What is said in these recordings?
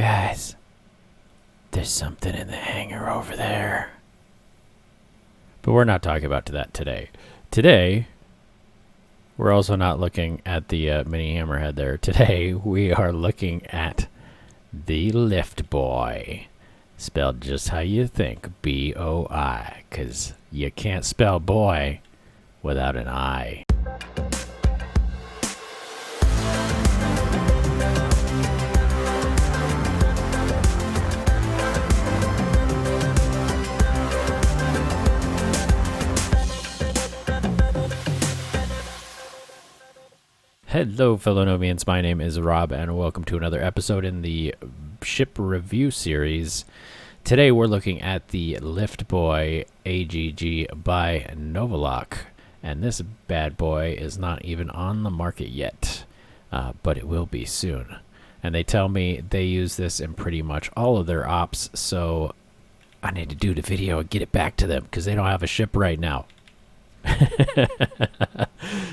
Guys, there's something in the hangar over there. But we're not talking about that today. Today, we're also not looking at the mini hammerhead there. Today, we are looking at the LiftBoi. Spelled just how you think, B-O-I. Because you can't spell boy without an I. Hello, fellow Novians. My name is Rob, and welcome to another episode in the ship review series. Today, we're looking at the LiftBoi AGG by Novalok, and this bad boy is not even on the market yet, but it will be soon. And they tell me they use this in pretty much all of their ops, so I need to do the video and get it back to them because they don't have a ship right now.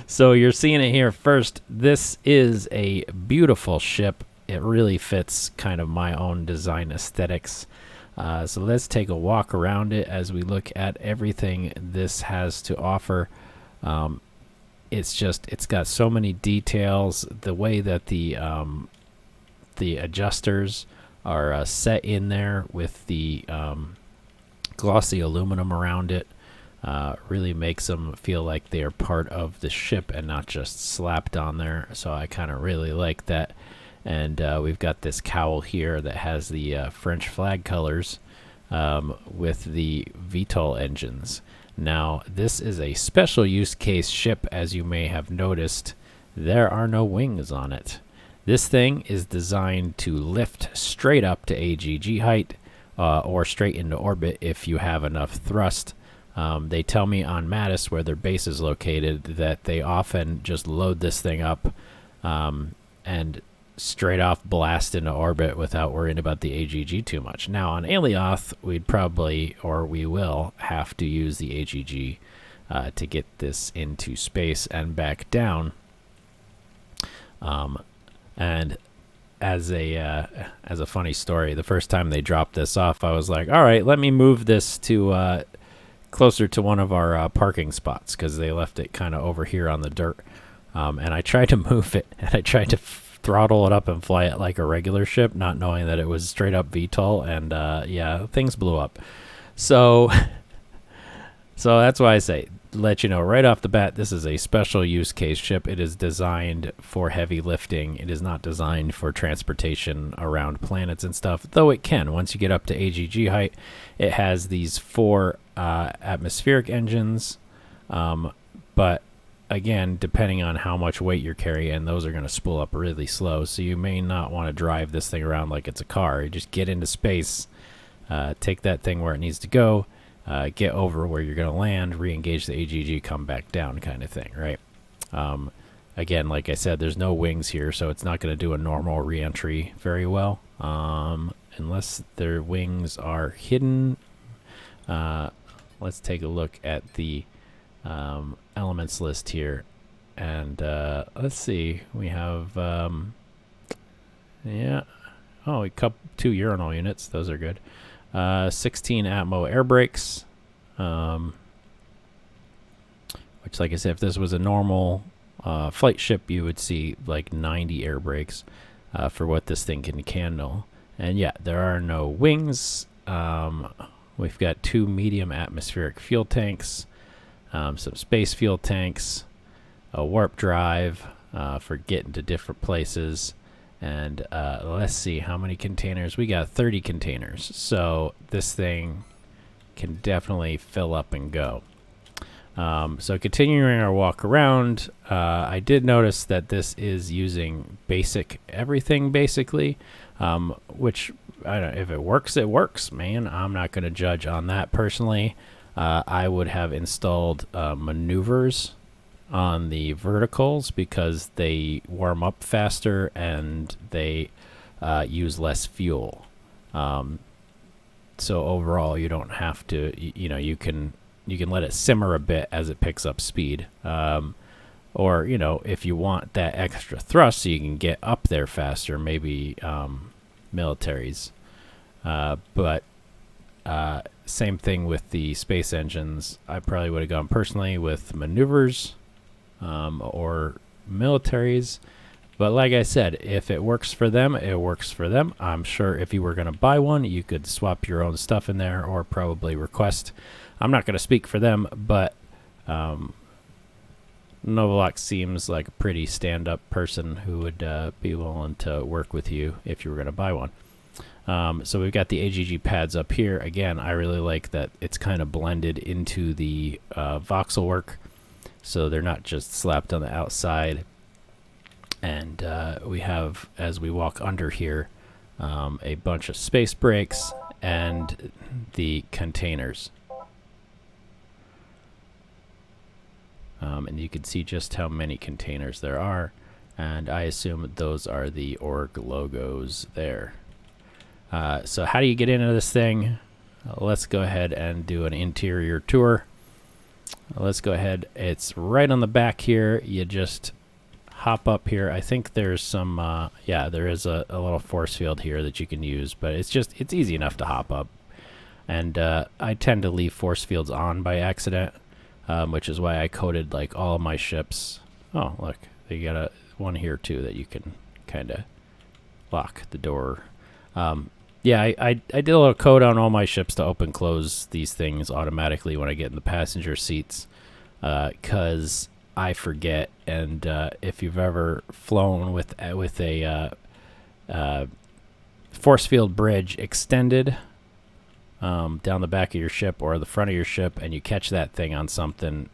So you're seeing it here first. This is a beautiful ship. It really fits kind of my own design aesthetics. So let's take a walk around it as we look at everything this has to offer. It's got so many details. The way that the adjusters are set in there with the glossy aluminum around it. Really makes them feel like they are part of the ship and not just slapped on there. So I kind of really like that. And we've got this cowl here that has the French flag colors with the VTOL engines. Now, this is a special use case ship, as you may have noticed. There are no wings on it. This thing is designed to lift straight up to AGG height or straight into orbit if you have enough thrust. They tell me on Mattis, where their base is located, that they often just load this thing up and straight off blast into orbit without worrying about the AGG too much. Now, on Alioth, we'd probably, or we will, have to use the AGG to get this into space and back down. And as a funny story, the first time they dropped this off, I was like, all right, let me move this to closer to one of our parking spots, because they left it kind of over here on the dirt. And I tried to move it, and I tried to throttle it up and fly it like a regular ship, not knowing that it was straight up VTOL, and yeah, things blew up. So that's why I say, let you know right off the bat, this is a special use case ship. It is designed for heavy lifting. It is not designed for transportation around planets and stuff, though it can. Once you get up to AGG height, it has these 4 atmospheric engines, but again, depending on how much weight you're carrying, those are going to spool up really slow, so you may not want to drive this thing around like it's a car. You just get into space, take that thing where it needs to go, get over where you're going to land, re-engage the AGG, come back down kind of thing, right? Again, like I said, there's no wings here, so it's not going to do a normal re-entry very well, unless their wings are hidden. Let's take a look at the elements list here, and let's see. We have yeah, oh, we couple 2 urinal units. Those are good. 16 Atmo air brakes, which, like I said, if this was a normal flight ship, you would see like 90 air brakes for what this thing can handle. And yeah, there are no wings. We've got 2 medium atmospheric fuel tanks, some space fuel tanks, a warp drive for getting to different places, and let's see how many containers. We got 30 containers, so this thing can definitely fill up and go. So continuing our walk around, I did notice that this is using basic everything, basically, which, I don't know, if it works, it works, man. I'm not going to judge on that personally. I would have installed maneuvers on the verticals because they warm up faster and they use less fuel. So overall, you don't have to, you can let it simmer a bit as it picks up speed. Or, if you want that extra thrust so you can get up there faster, maybe militaries. But same thing with the space engines. I probably would have gone personally with maneuvers or militaries. But like I said, if it works for them, it works for them. I'm sure if you were going to buy one, you could swap your own stuff in there or probably request. I'm not going to speak for them, but Novalok seems like a pretty stand-up person who would be willing to work with you if you were going to buy one. So we've got the AGG pads up here. Again, I really like that it's kind of blended into the voxel work, so they're not just slapped on the outside. And we have, as we walk under here, a bunch of space brakes and the containers. And you can see just how many containers there are. And I assume those are the org logos there. So how do you get into this thing? Let's go ahead and do an interior tour. Let's go ahead. It's right on the back here. You just hop up here. I think there's some, yeah, there is a little force field here that you can use, but it's easy enough to hop up. And I tend to leave force fields on by accident, which is why I coded like all of my ships. Oh, look, they got one here too that you can kind of lock the door. Yeah, I did a little code on all my ships to open close these things automatically when I get in the passenger seats, because I forget. And if you've ever flown with a force field bridge extended down the back of your ship or the front of your ship, and you catch that thing on something,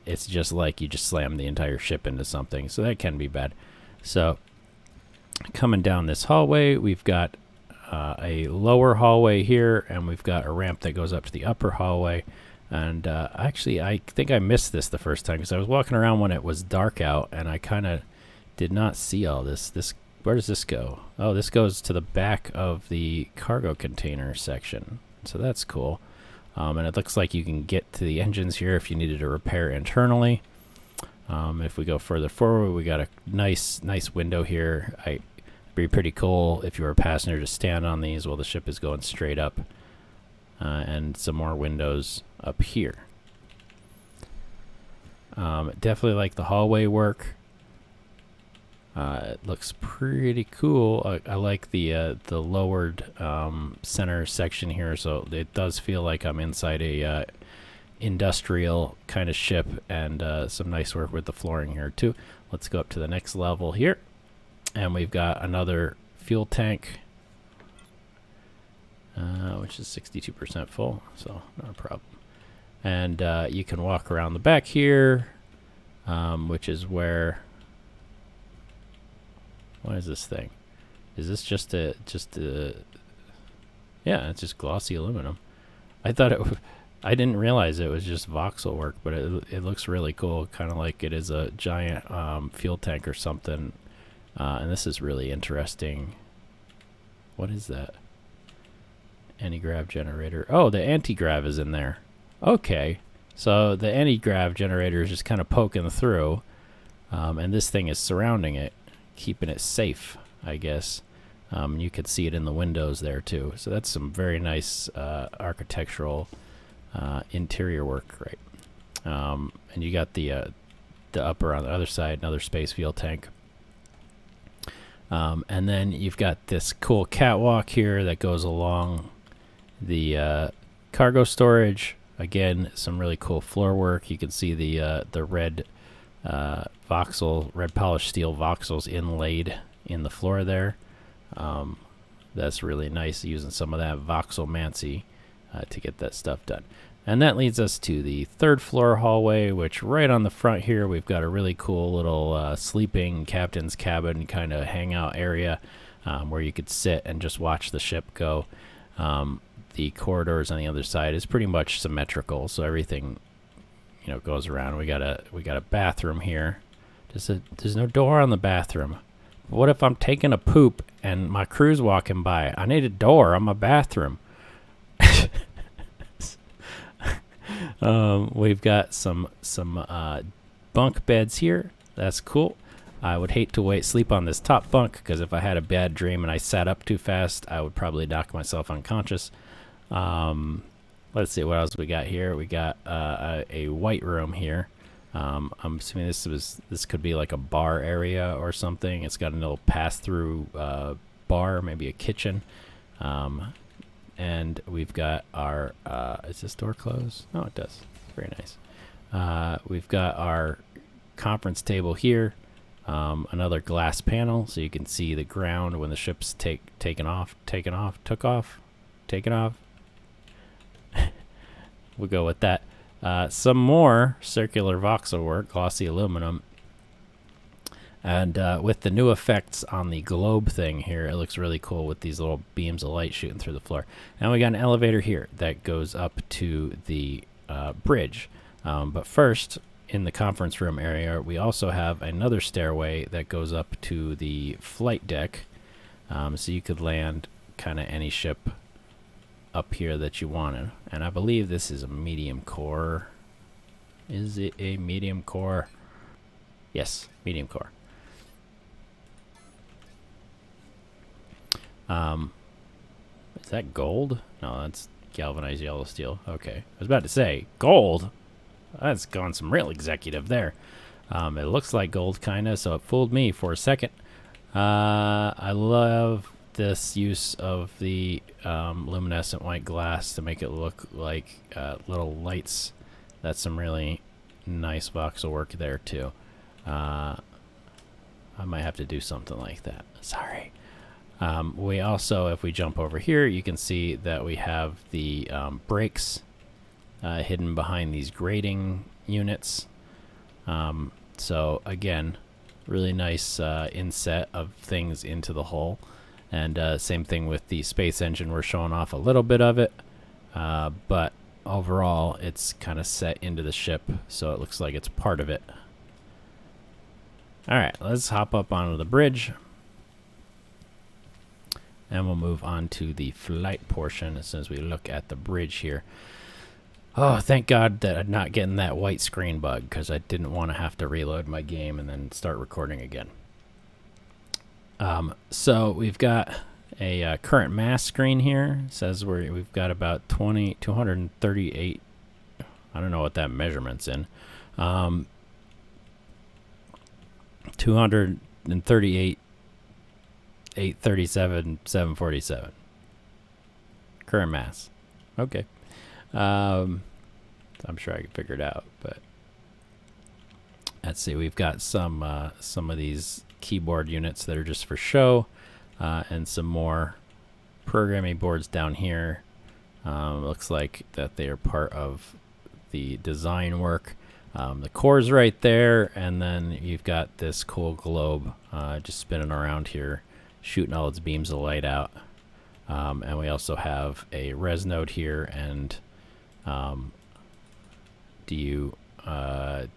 it's just like you just slam the entire ship into something. So that can be bad. So coming down this hallway, we've got a lower hallway here, and we've got a ramp that goes up to the upper hallway. And actually, I think I missed this the first time because I was walking around when it was dark out, and I kind of did not see all this. Where does this go? Oh, this goes to the back of the cargo container section. So that's cool. And it looks like you can get to the engines here if you needed to repair internally. If we go further forward, we got a nice window here. It'd be pretty cool if you were a passenger to stand on these while the ship is going straight up. And some more windows up here. Definitely like the hallway work. It looks pretty cool. I like the lowered center section here, so it does feel like I'm inside a industrial kind of ship, and some nice work with the flooring here too. Let's go up to the next level here, and we've got another fuel tank, which is 62% full, so not a problem. And you can walk around the back here, which is where... What is this thing? Is this just a... Yeah, it's just glossy aluminum. I thought it... I didn't realize it was just voxel work, but it looks really cool, kind of like it is a giant fuel tank or something. And this is really interesting. What is that? Anti-grav generator. Oh, the anti-grav is in there. Okay. So the anti-grav generator is just kind of poking through, and this thing is surrounding it, keeping it safe, I guess. You could see it in the windows there too. So that's some very nice architectural interior work, right? And you got the upper on the other side, another space fuel tank. And then you've got this cool catwalk here that goes along the cargo storage. Again, some really cool floor work. You can see the red voxel, red polished steel voxels inlaid in the floor there. That's really nice, using some of that voxelmancy to get that stuff done. And that leads us to the third floor hallway, which right on the front here, we've got a really cool little sleeping captain's cabin kind of hangout area where you could sit and just watch the ship go. The corridors on the other side is pretty much symmetrical, so everything, you know, goes around. We got a bathroom here. There's no door on the bathroom. What if I'm taking a poop and my crew's walking by? I need a door on my bathroom. We've got some bunk beds here. That's cool. I would hate to sleep on this top bunk, because if I had a bad dream and I sat up too fast, I would probably knock myself unconscious. Let's see what else we got here. We got a white room here. I'm assuming this could be like a bar area or something. It's got a little pass-through bar, maybe a kitchen. And we've got our is this door closed? Oh, it does. Very nice. We've got our conference table here. Another glass panel, so you can see the ground when the ship's taken off. We'll go with that. Some more circular voxel work, glossy aluminum. And with the new effects on the globe thing here, it looks really cool with these little beams of light shooting through the floor. And we got an elevator here that goes up to the bridge. But first, in the conference room area, we also have another stairway that goes up to the flight deck. So you could land kind of any ship up here that you wanted. And I believe this is a medium core. Is it a medium core? Yes, medium core. Is that gold? No, that's galvanized yellow steel. Okay. I was about to say, gold? That's gone some real executive there. It looks like gold, kind of, so it fooled me for a second. I love this use of the luminescent white glass to make it look like little lights. That's some really nice voxel work there, too. I might have to do something like that. Sorry. We also, if we jump over here, you can see that we have the brakes hidden behind these grating units. So again, really nice inset of things into the hull. And same thing with the space engine. We're showing off a little bit of it, but overall it's kind of set into the ship, so it looks like it's part of it. All right, let's hop up onto the bridge. And we'll move on to the flight portion as soon as we look at the bridge here. Oh, thank God that I'm not getting that white screen bug, because I didn't want to have to reload my game and then start recording again. So we've got a current mass screen here. It says we've got about 238. I don't know what that measurement's in. 238. 837, 747. Current mass. Okay. I'm sure I can figure it out, but let's see. We've got some of these keyboard units that are just for show, and some more programming boards down here. Looks like that they are part of the design work. The core's right there, and then you've got this cool globe just spinning around here, shooting all its beams of light out. And we also have a res node here and DU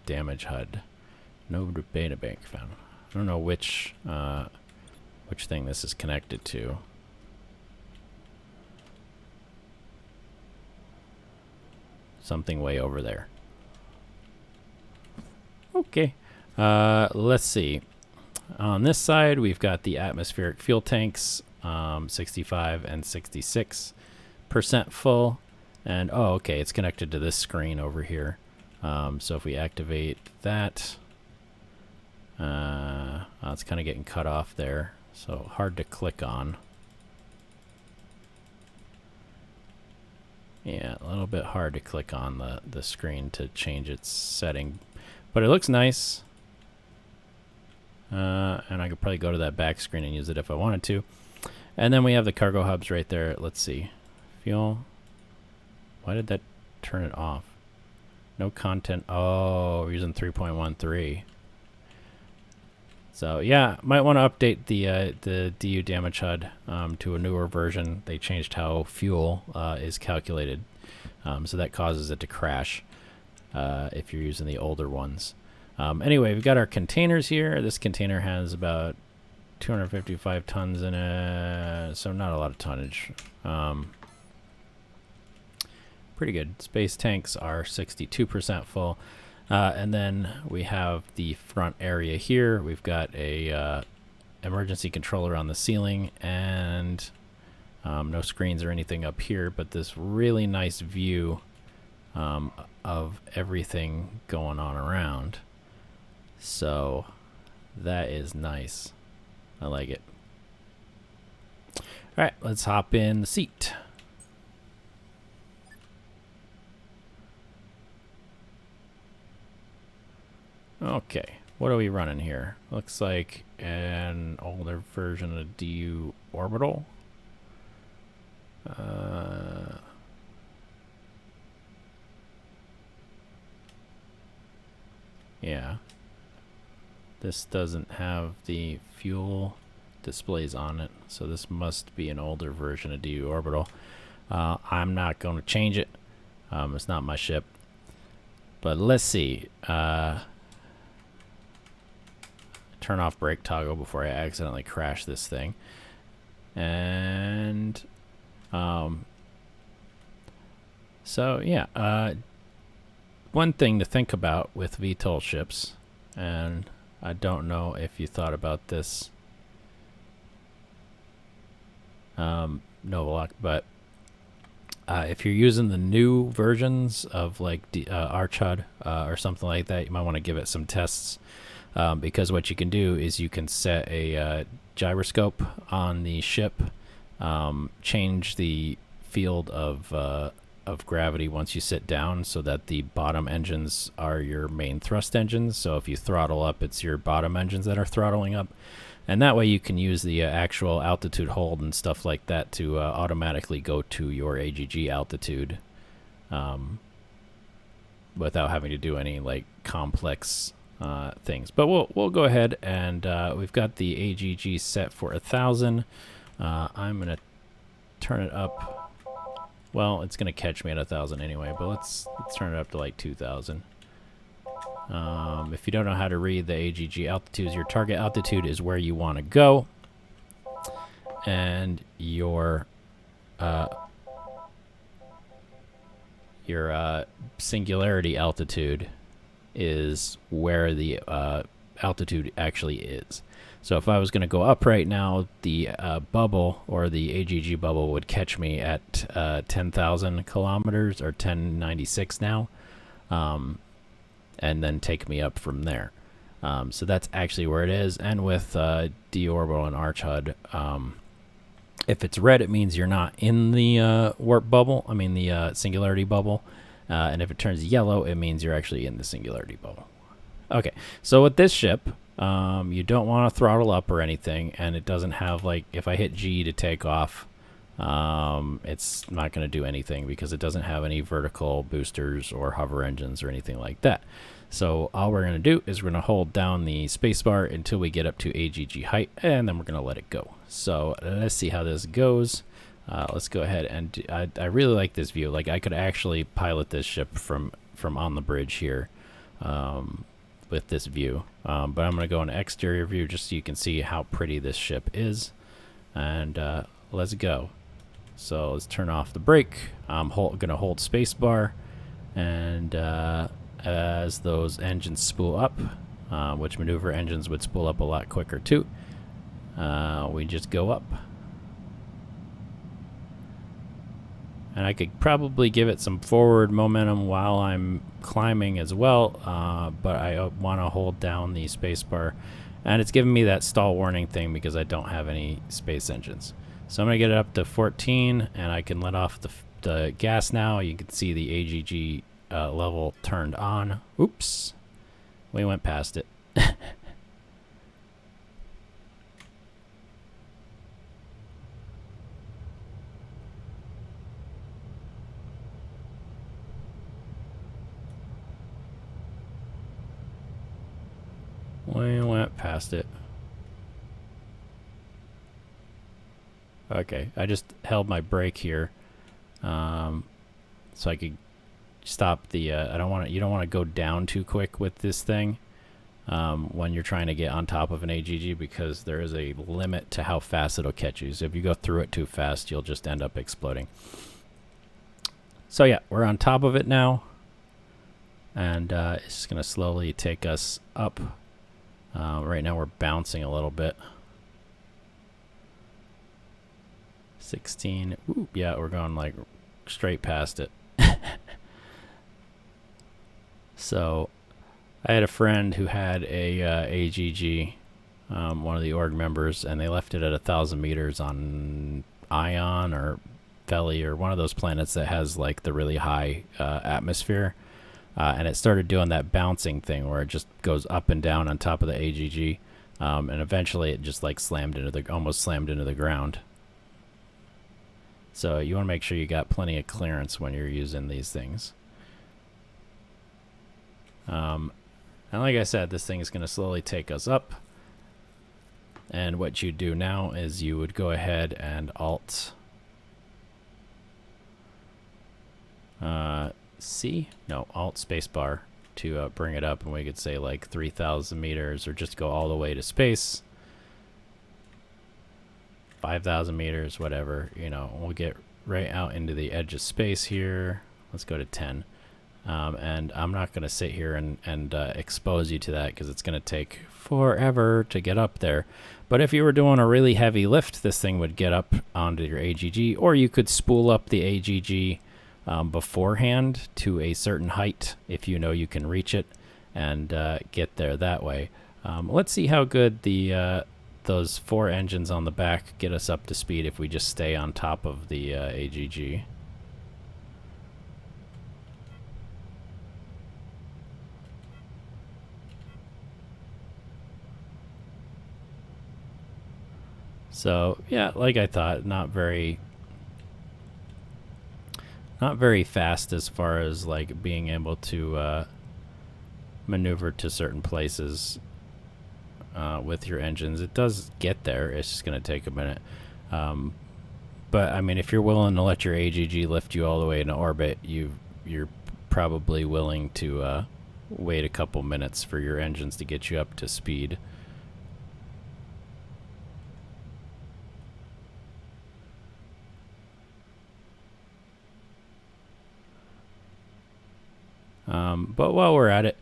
damage HUD. No beta bank found. I don't know which thing this is connected to. Something way over there. Okay. Let's see. On this side, we've got the atmospheric fuel tanks, 65 and 66% full. And, oh, okay, it's connected to this screen over here. So if we activate that, it's kind of getting cut off there. So hard to click on. Yeah, a little bit hard to click on the screen to change its setting. But it looks nice. And I could probably go to that back screen and use it if I wanted to. And then we have the cargo hubs right there. Let's see. Fuel. Why did that turn it off? No content. Oh, we're using 3.13. So yeah, might want to update the DU damage HUD to a newer version. They changed how fuel is calculated. So that causes it to crash if you're using the older ones. Anyway, we've got our containers here. This container has about 255 tons in it, so not a lot of tonnage. Pretty good. Space tanks are 62% full. And then we have the front area here. We've got a emergency controller on the ceiling, and no screens or anything up here, but this really nice view of everything going on around. So that is nice. I like it. All right, let's hop in the seat. Okay, what are we running here? Looks like an older version of DU orbital. Yeah. This doesn't have the fuel displays on it, so this must be an older version of DU orbital. I'm not going to change it. It's not my ship. But let's see. Turn off brake toggle before I accidentally crash this thing. And so yeah, one thing to think about with VTOL ships, and I don't know if you thought about this, Novalok, but if you're using the new versions of like RCHUD or something like that, you might want to give it some tests, because what you can do is you can set a gyroscope on the ship, change the field of gravity once you sit down so that the bottom engines are your main thrust engines. So if you throttle up, it's your bottom engines that are throttling up. And that way you can use the actual altitude hold and stuff like that to automatically go to your AGG altitude without having to do any like complex things. But we'll go ahead and we've got the AGG set for 1,000. I'm going to turn it up. Well, it's going to catch me at 1,000 anyway, but let's turn it up to like 2,000. If you don't know how to read the AGG altitudes, your target altitude is where you want to go, and your singularity altitude is where the altitude actually is. So if I was going to go up right now, the bubble or the AGG bubble would catch me at 10,000 kilometers or 1096 now, and then take me up from there. So that's actually where it is. And with D orbital and RCHUD, if it's red, it means you're not in the warp bubble. I mean the singularity bubble. And if it turns yellow, it means you're actually in the singularity bubble. Okay, so with this ship, you don't want to throttle up or anything, and it doesn't have, like, if I hit G to take off, it's not going to do anything because it doesn't have any vertical boosters or hover engines or anything like that. So all we're going to do is we're going to hold down the spacebar until we get up to AGG height, and then we're going to let it go. So let's see how this goes. Let's go ahead and I really like this view. Like, I could actually pilot this ship from on the bridge here with this view. But I'm going to go in exterior view just so you can see how pretty this ship is. And let's go. So let's turn off the brake. I'm going to hold spacebar, and as those engines spool up, which maneuver engines would spool up a lot quicker too, we just go up. And I could probably give it some forward momentum while I'm climbing as well, but I want to hold down the spacebar. And it's giving me that stall warning thing because I don't have any space engines. So I'm going to get it up to 14, and I can let off the gas now. You can see the AGG level turned on. Oops. We went past it. We went past it. Okay, I just held my brake here, so I could stop the. I don't want to. You don't want to go down too quick with this thing when you're trying to get on top of an AGG, because there is a limit to how fast it'll catch you. So if you go through it too fast, you'll just end up exploding. So yeah, we're on top of it now. and it's just going to slowly take us up. Right now we're bouncing a little bit. 16. Ooh, yeah, we're going like straight past it. So I had a friend who had a AGG, one of the org members, and they left it at 1,000 meters on Ion or Veli or one of those planets that has like the really high atmosphere. And it started doing that bouncing thing where it just goes up and down on top of the AGG. And eventually it just like almost slammed into the ground. So you want to make sure you got plenty of clearance when you're using these things. And like I said, this thing is going to slowly take us up. And what you do now is you would go ahead and Alt C? No, Alt spacebar to bring it up, and we could say like 3,000 meters, or just go all the way to space. 5,000 meters, whatever, you know, we'll get right out into the edge of space here. Let's go to 10. And I'm not going to sit here and expose you to that because it's going to take forever to get up there. But if you were doing a really heavy lift, this thing would get up onto your AGG, or you could spool up the AGG beforehand to a certain height if you know you can reach it, and get there that way. Let's see how good the those 4 engines on the back get us up to speed if we just stay on top of the AGG. So yeah, like I thought, not very fast as far as like being able to maneuver to certain places with your engines. It does get there, it's just going to take a minute. But I mean, if you're willing to let your AGG lift you all the way into orbit, you're probably willing to wait a couple minutes for your engines to get you up to speed. But while we're at it,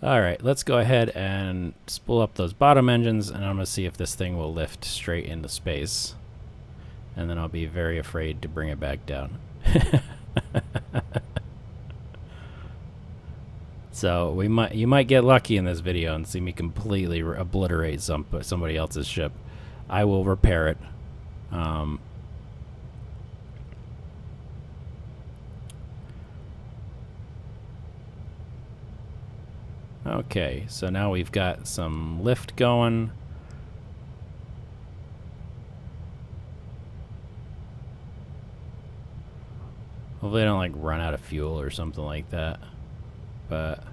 all right, let's go ahead and spool up those bottom engines, and I'm going to see if this thing will lift straight into space. And then I'll be very afraid to bring it back down. So you might get lucky in this video and see me completely obliterate somebody else's ship. I will repair it. Okay, so now we've got some lift going. Hopefully I don't like run out of fuel or something like that. But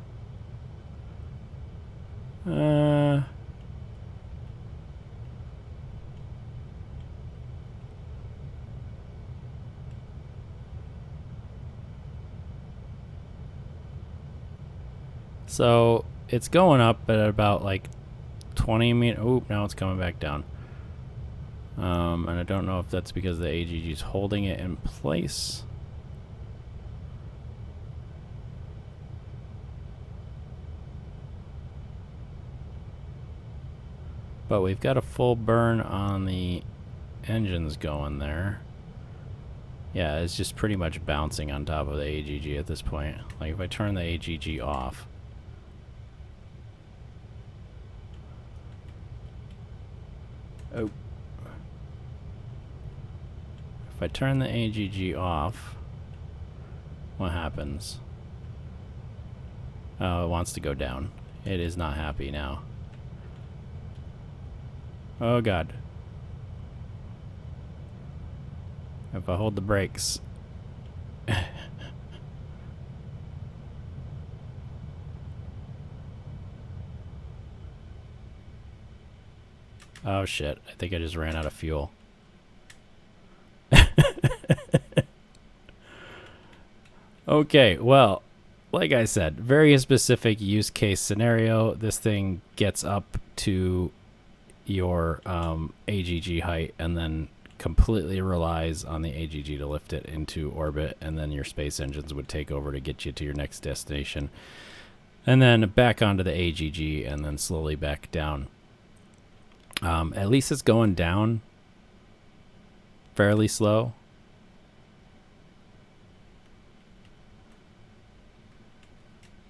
so it's going up at about like 20 meters. Oh, now it's coming back down. And I don't know if that's because the AGG is holding it in place. But we've got a full burn on the engines going there. Yeah, it's just pretty much bouncing on top of the AGG at this point. Like if I turn the AGG off. Oh. If I turn the AGG off, what happens? Oh, it wants to go down. It is not happy now. Oh god. If I hold the brakes. Oh shit, I think I just ran out of fuel. Okay, well, like I said, very specific use case scenario. This thing gets up to your AGG height and then completely relies on the AGG to lift it into orbit, and then your space engines would take over to get you to your next destination. And then back onto the AGG, and then slowly back down. At least it's going down fairly slow.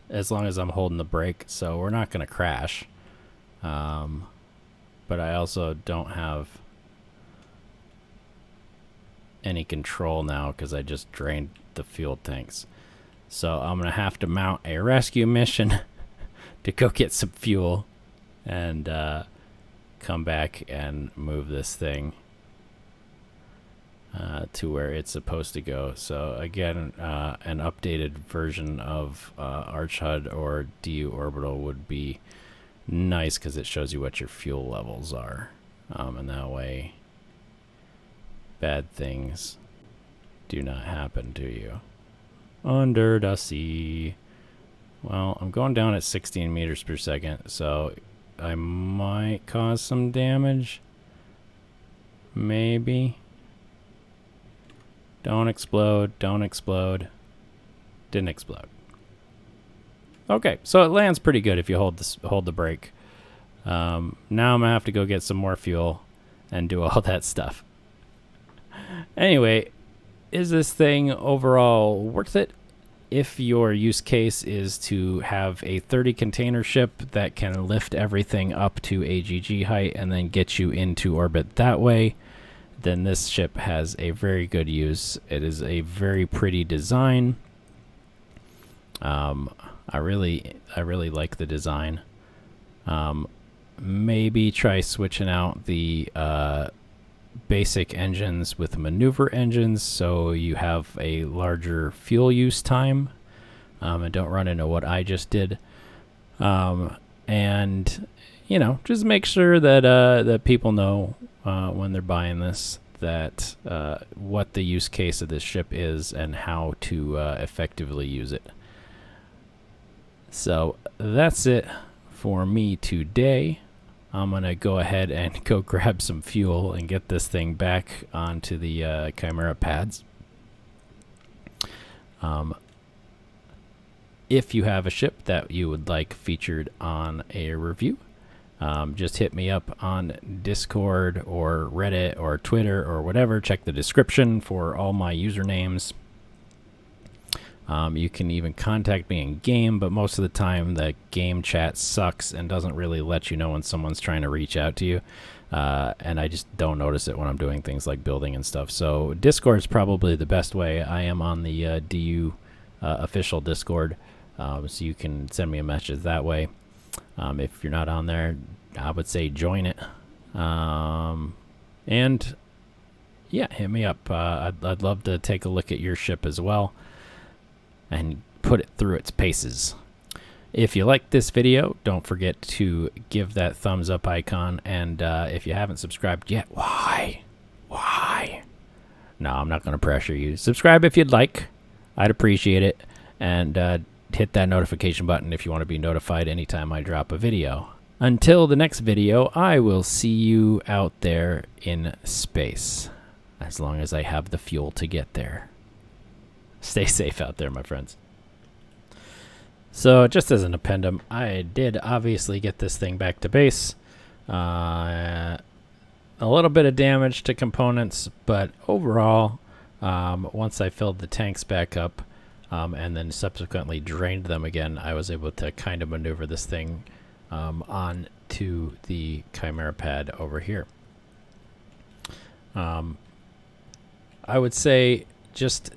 As long as I'm holding the brake, so we're not going to crash. But I also don't have any control now because I just drained the fuel tanks. So I'm going to have to mount a rescue mission to go get some fuel and come back and move this thing to where it's supposed to go. So again, an updated version of Arch HUD or DU Orbital would be nice because it shows you what your fuel levels are. And that way bad things do not happen to you. Under the sea. Well, I'm going down at 16 meters per second, so I might cause some damage. Maybe. Don't explode. Don't explode. Didn't explode. Okay, so it lands pretty good if you hold the brake. Now I'm gonna have to go get some more fuel and do all that stuff. Anyway, is this thing overall worth it? If your use case is to have a 30 container ship that can lift everything up to AGG height and then get you into orbit that way, then this ship has a very good use. It is a very pretty design. I really like the design. Maybe try switching out the basic engines with maneuver engines so you have a larger fuel use time and don't run into what I just did. And you know, just make sure that that people know when they're buying this that what the use case of this ship is and how to effectively use it. So that's it for me today. I'm going to go ahead and go grab some fuel and get this thing back onto the Chimera pads. If you have a ship that you would like featured on a review, just hit me up on Discord or Reddit or Twitter or whatever. Check the description for all my usernames. You can even contact me in game, but most of the time the game chat sucks and doesn't really let you know when someone's trying to reach out to you. And I just don't notice it when I'm doing things like building and stuff. So Discord is probably the best way. I am on the DU official Discord, so you can send me a message that way. If you're not on there, I would say join it. And yeah, hit me up. I'd love to take a look at your ship as well and put it through its paces. If you like this video, don't forget to give that thumbs up icon. And if you haven't subscribed yet, why? No, I'm not going to pressure you. Subscribe if you'd like. I'd appreciate it. And hit that notification button if you want to be notified anytime I drop a video. Until the next video, I will see you out there in space, as long as I have the fuel to get there. Stay safe out there, my friends. So just as an addendum, I did obviously get this thing back to base. A little bit of damage to components, but overall, once I filled the tanks back up and then subsequently drained them again, I was able to kind of maneuver this thing on to the Chimera pad over here. I would say just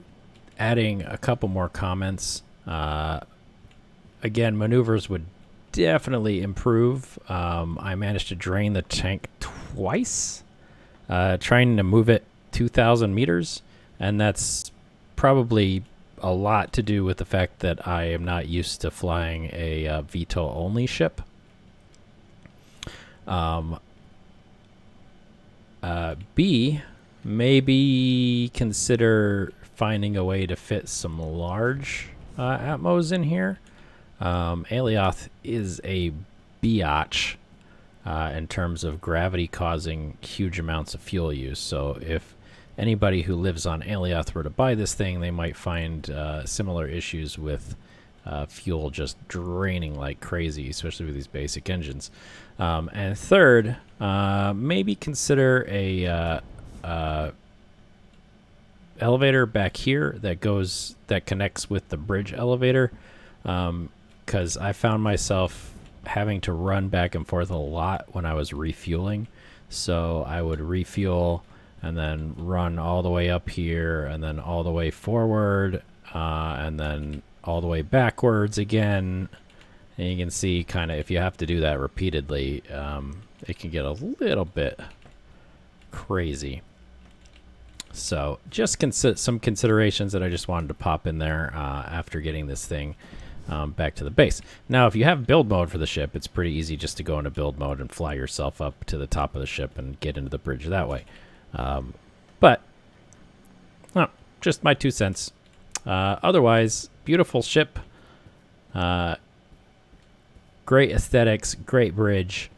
adding a couple more comments. Again, maneuvers would definitely improve. I managed to drain the tank twice, trying to move it 2,000 meters, and that's probably a lot to do with the fact that I am not used to flying a VTOL only ship. B, maybe consider finding a way to fit some large Atmos in here. Alioth is a biatch in terms of gravity causing huge amounts of fuel use. So if anybody who lives on Alioth were to buy this thing, they might find similar issues with fuel just draining like crazy, especially with these basic engines. And third, maybe consider a elevator back here that connects with the bridge elevator, because I found myself having to run back and forth a lot when I was refueling. So I would refuel and then run all the way up here and then all the way forward, and then all the way backwards again. And you can see kind of if you have to do that repeatedly, it can get a little bit crazy. So just some considerations that I just wanted to pop in there after getting this thing back to the base. Now, if you have build mode for the ship, it's pretty easy just to go into build mode and fly yourself up to the top of the ship and get into the bridge that way. But, well, just my 2 cents. Otherwise, beautiful ship. Great aesthetics, great bridge,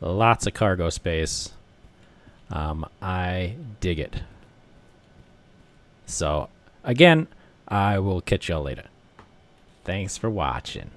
lots of cargo space. I dig it. So, again, I will catch y'all later. Thanks for watching.